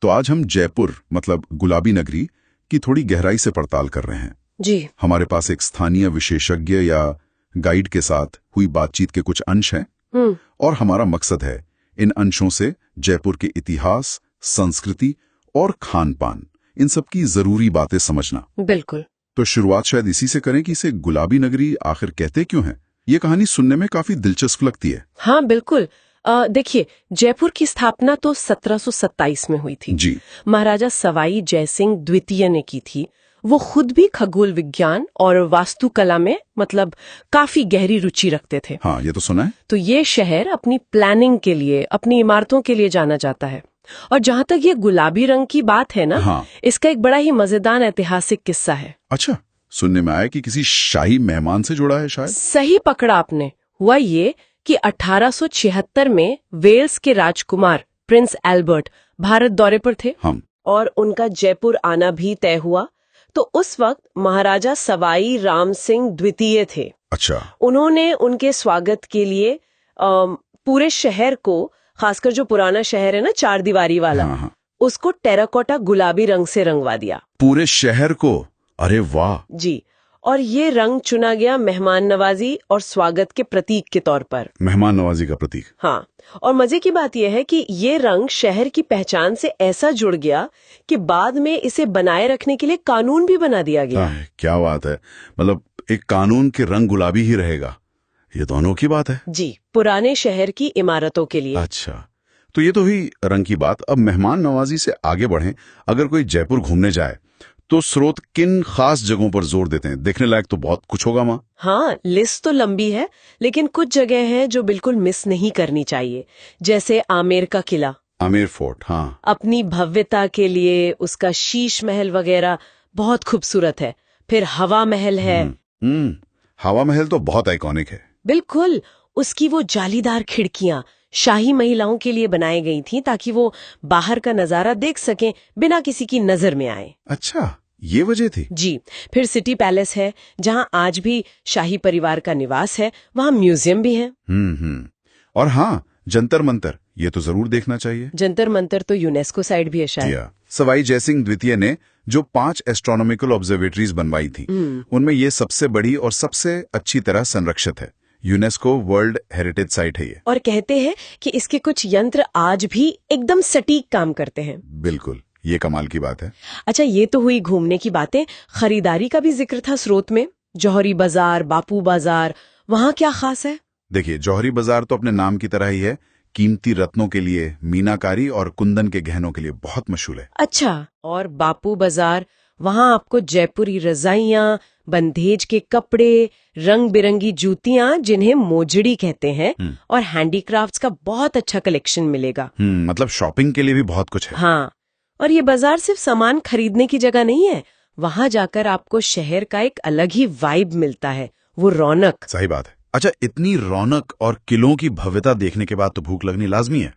तो आज हम जयपुर मतलब गुलाबी नगरी की थोड़ी गहराई से पड़ताल कर रहे हैं जी। हमारे पास एक स्थानीय विशेषज्ञ या गाइड के साथ हुई बातचीत के कुछ अंश हैं और हमारा मकसद है इन अंशों से जयपुर के इतिहास, संस्कृति और खान पान इन सब की जरूरी बातें समझना। बिल्कुल। तो शुरुआत शायद इसी से करें कि इसे गुलाबी नगरी आखिर कहते क्यों हैं? ये कहानी सुनने में काफी दिलचस्प लगती है। हाँ बिल्कुल। देखिए, जयपुर की स्थापना तो 1727 में हुई थी। जी। महाराजा सवाई जयसिंह द्वितीय ने की थी। वो खुद भी खगोल विज्ञान और वास्तुकला में मतलब काफी गहरी रुचि रखते थे। हाँ, ये तो सुना है। तो ये शहर अपनी प्लानिंग के लिए, अपनी इमारतों के लिए जाना जाता है। और जहाँ तक ये गुलाबी रंग की बात है ना, हाँ। इसका एक बड़ा ही मजेदार ऐतिहासिक किस्सा है। अच्छा, सुनने में आया कि किसी शाही मेहमान से जुड़ा है शायद। सही पकड़ा आपने। हुआ ये कि 1876 में वेल्स के राजकुमार प्रिंस एल्बर्ट भारत दौरे पर थे और उनका जयपुर आना भी तय हुआ। तो उस वक्त महाराजा सवाई राम सिंह द्वितीय थे। अच्छा। उन्होंने उनके स्वागत के लिए पूरे शहर को, खासकर जो पुराना शहर है ना, चार दीवारी वाला, हाँ। उसको टेराकोटा गुलाबी रंग से रंगवा दिया। पूरे शहर को? अरे वाह। जी। और ये रंग चुना गया मेहमान नवाजी और स्वागत के प्रतीक के तौर पर। मेहमान नवाजी का प्रतीक। हाँ। और मजे की बात यह है कि ये रंग शहर की पहचान से ऐसा जुड़ गया कि बाद में इसे बनाए रखने के लिए कानून भी बना दिया गया। क्या बात है। मतलब एक कानून के रंग गुलाबी ही रहेगा। ये दोनों की बात है। जी, पुराने शहर की इमारतों के लिए। अच्छा, तो ये तो हुई रंग की बात। अब मेहमान नवाजी से आगे बढ़ें। अगर कोई जयपुर घूमने जाए तो स्रोत किन खास जगहों पर जोर देते हैं? देखने लायक तो बहुत कुछ होगा वहाँ। हाँ, लिस्ट तो लंबी है, लेकिन कुछ जगह हैं जो बिल्कुल मिस नहीं करनी चाहिए। जैसे आमेर का किला, आमेर फोर्ट। हाँ। अपनी भव्यता के लिए उसका शीश महल वगैरह बहुत खूबसूरत है। फिर हवा महल है। हवा महल तो बहुत आइकॉनिक है। बिल्कुल। उसकी वो जालीदार खिड़कियां शाही महिलाओं के लिए बनाई गई थी ताकि वो बाहर का नजारा देख सकें बिना किसी की नजर में आए। अच्छा, ये वजह थी। जी। फिर सिटी पैलेस है, जहां आज भी शाही परिवार का निवास है। वहां म्यूजियम भी है। और हाँ, जंतर मंतर, ये तो जरूर देखना चाहिए। जंतर मंतर तो यूनेस्को साइट भी है शायद। सवाई जयसिंह द्वितीय ने जो 5 एस्ट्रोनॉमिकल ऑब्जर्वेटरीज बनवाई थी, उनमें ये सबसे बड़ी और सबसे अच्छी तरह संरक्षित है। यूनेस्को वर्ल्ड हेरिटेज साइट है ये। और कहते हैं कि इसके कुछ यंत्र आज भी एकदम सटीक काम करते हैं। बिल्कुल, ये कमाल की बात है। अच्छा, ये तो हुई घूमने की बातें। खरीदारी का भी जिक्र था स्रोत में। जौहरी बाजार, बापू बाजार, वहाँ क्या खास है? देखिए, जौहरी बाजार तो अपने नाम की तरह ही है। कीमती रत्नों के लिए, मीनाकारी और कुंदन के गहनों के लिए बहुत मशहूर है। अच्छा। और बापू बाजार, वहाँ आपको जयपुरी रजाइयाँ, बंधेज के कपड़े, रंग बिरंगी जूतियाँ जिन्हें मोजड़ी कहते हैं, और हैंडीक्राफ्ट्स का बहुत अच्छा कलेक्शन मिलेगा। मतलब शॉपिंग के लिए भी बहुत कुछ है। हाँ। और ये बाजार सिर्फ सामान खरीदने की जगह नहीं है। वहाँ जाकर आपको शहर का एक अलग ही वाइब मिलता है, वो रौनक। सही बात है। अच्छा, इतनी रौनक और किलों की भव्यता देखने के बाद तो भूख लगनी लाजमी है।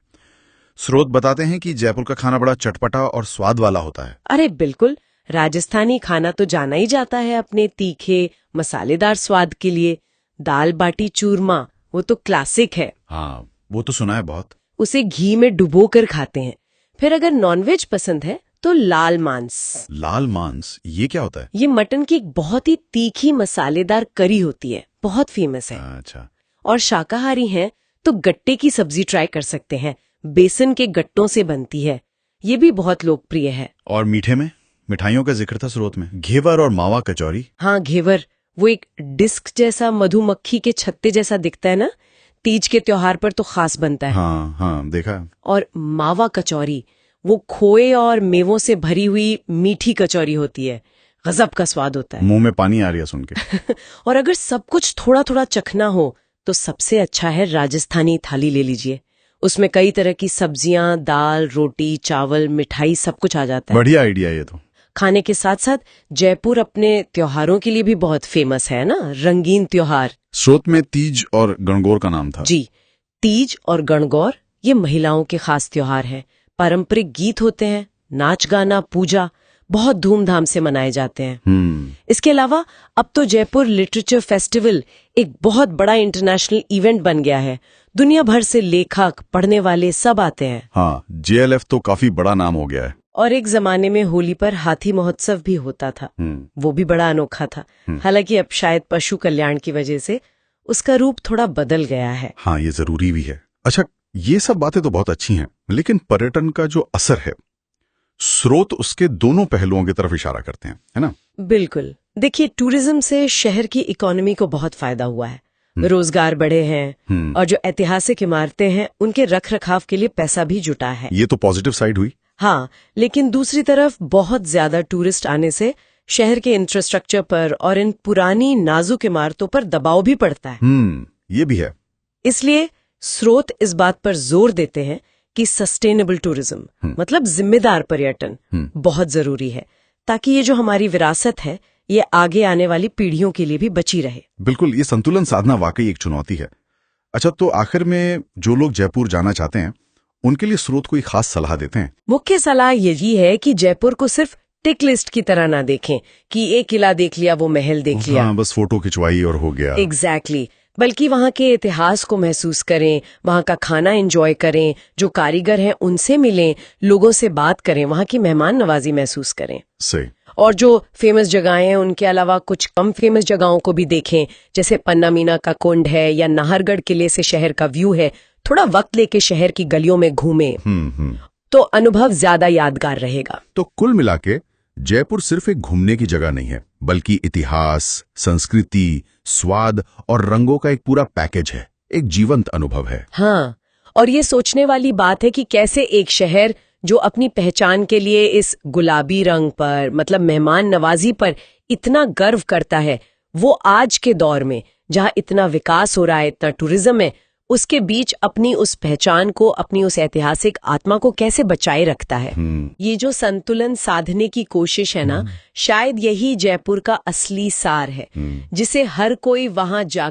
स्रोत बताते हैं कि जयपुर का खाना बड़ा चटपटा और स्वाद वाला होता है। अरे बिल्कुल। राजस्थानी खाना तो जाना ही जाता है अपने तीखे मसालेदार स्वाद के लिए। दाल बाटी चूरमा, वो तो क्लासिक है। हाँ, वो तो सुना है बहुत। उसे घी में डुबो कर खाते हैं। फिर अगर नॉनवेज पसंद है तो लाल मांस। लाल मांस, ये क्या होता है? ये मटन की एक बहुत ही तीखी मसालेदार करी होती है, बहुत फेमस है। अच्छा। और शाकाहारी हैं तो गट्टे की सब्जी ट्राई कर सकते हैं। बेसन के गट्टों से बनती है, ये भी बहुत लोकप्रिय है। और मीठे में? मिठाइयों का जिक्र था स्रोत में। घेवर और मावा कचौरी। हाँ, घेवर, वो एक डिस्क जैसा मधुमक्खी के छत्ते जैसा दिखता है ना, तीज के त्योहार पर तो खास बनता है। हाँ, देखा। और मावा कचौरी, वो खोए और मेवों से भरी हुई मीठी कचौरी होती है। गजब का स्वाद होता है। मुंह में पानी आ रही है सुन के। और अगर सब कुछ थोड़ा थोड़ा चखना हो तो सबसे अच्छा है राजस्थानी थाली ले लीजिए। उसमें कई तरह की सब्जियां, दाल, रोटी, चावल, मिठाई, सब कुछ आ जाता है। बढ़िया आइडिया ये तो। खाने के साथ साथ जयपुर अपने त्योहारों के लिए भी बहुत फेमस है ना, रंगीन त्योहार। स्रोत में तीज और गणगौर का नाम था। जी। तीज और गणगौर ये महिलाओं के खास त्योहार हैं। पारंपरिक गीत होते हैं, नाच गाना, पूजा, बहुत धूमधाम से मनाए जाते हैं। इसके अलावा अब तो जयपुर लिटरेचर फेस्टिवल एक बहुत बड़ा इंटरनेशनल इवेंट बन गया है। दुनिया भर से लेखक, पढ़ने वाले सब आते हैं। हाँ, JLF तो काफी बड़ा नाम हो गया है। और एक जमाने में होली पर हाथी महोत्सव भी होता था, वो भी बड़ा अनोखा था। हालांकि अब शायद पशु कल्याण की वजह से उसका रूप थोड़ा बदल गया है। हाँ, ये जरूरी भी है। अच्छा, ये सब बातें तो बहुत अच्छी हैं, लेकिन पर्यटन का जो असर है, स्रोत उसके दोनों पहलुओं की तरफ इशारा करते हैं, है ना? बिल्कुल। देखिए, टूरिज्म से शहर की इकोनॉमी को बहुत फायदा हुआ है। रोजगार बढ़े हैं और जो ऐतिहासिक इमारतें हैं उनके रख रखाव के लिए पैसा भी जुटा है। ये तो पॉजिटिव साइड हुई। हाँ, लेकिन दूसरी तरफ बहुत ज्यादा टूरिस्ट आने से शहर के इंफ्रास्ट्रक्चर पर और इन पुरानी नाजुक इमारतों पर दबाव भी पड़ता है। ये भी है। इसलिए स्रोत इस बात पर जोर देते हैं कि सस्टेनेबल टूरिज्म मतलब जिम्मेदार पर्यटन बहुत जरूरी है, ताकि ये जो हमारी विरासत है ये आगे आने वाली पीढ़ियों के लिए भी बची रहे। बिल्कुल, ये संतुलन साधना वाकई एक चुनौती है। अच्छा, तो आखिर में जो लोग जयपुर जाना चाहते हैं उनके लिए स्रोत कोई खास सलाह देते हैं? मुख्य सलाह यही है कि जयपुर को सिर्फ टिक लिस्ट की तरह ना देखें कि एक किला देख लिया, वो महल देख लिया। हाँ, बस फोटो खिंचवाई और हो गया। एग्जैक्टली। बल्कि वहाँ के इतिहास को महसूस करें, वहाँ का खाना एंजॉय करें, जो कारीगर हैं उनसे मिलें, लोगों से बात करें, वहाँ की मेहमान नवाजी महसूस करें। सही। और जो फेमस जगहें हैं उनके अलावा कुछ कम फेमस जगहों को भी देखें, जैसे पन्ना मीना का कुंड है या नाहरगढ़ किले से शहर का व्यू है। थोड़ा वक्त लेके शहर की गलियों में घूमें तो अनुभव ज्यादा यादगार रहेगा। तो कुल मिला के जयपुर सिर्फ एक घूमने की जगह नहीं है, बल्कि इतिहास, संस्कृति, स्वाद और रंगों का एक पूरा पैकेज है, एक जीवंत अनुभव है। हाँ, और ये सोचने वाली बात है कि कैसे एक शहर जो अपनी पहचान के लिए इस गुलाबी रंग पर मतलब मेहमान नवाजी पर इतना गर्व करता है, वो आज के दौर में जहाँ इतना विकास हो रहा है, इतना टूरिज्म है, उसके बीच अपनी उस पहचान को, अपनी उस ऐतिहासिक आत्मा को कैसे बचाए रखता है। ये जो संतुलन साधने की कोशिश है ना, शायद यही जयपुर का असली सार है, जिसे हर कोई वहां जाकर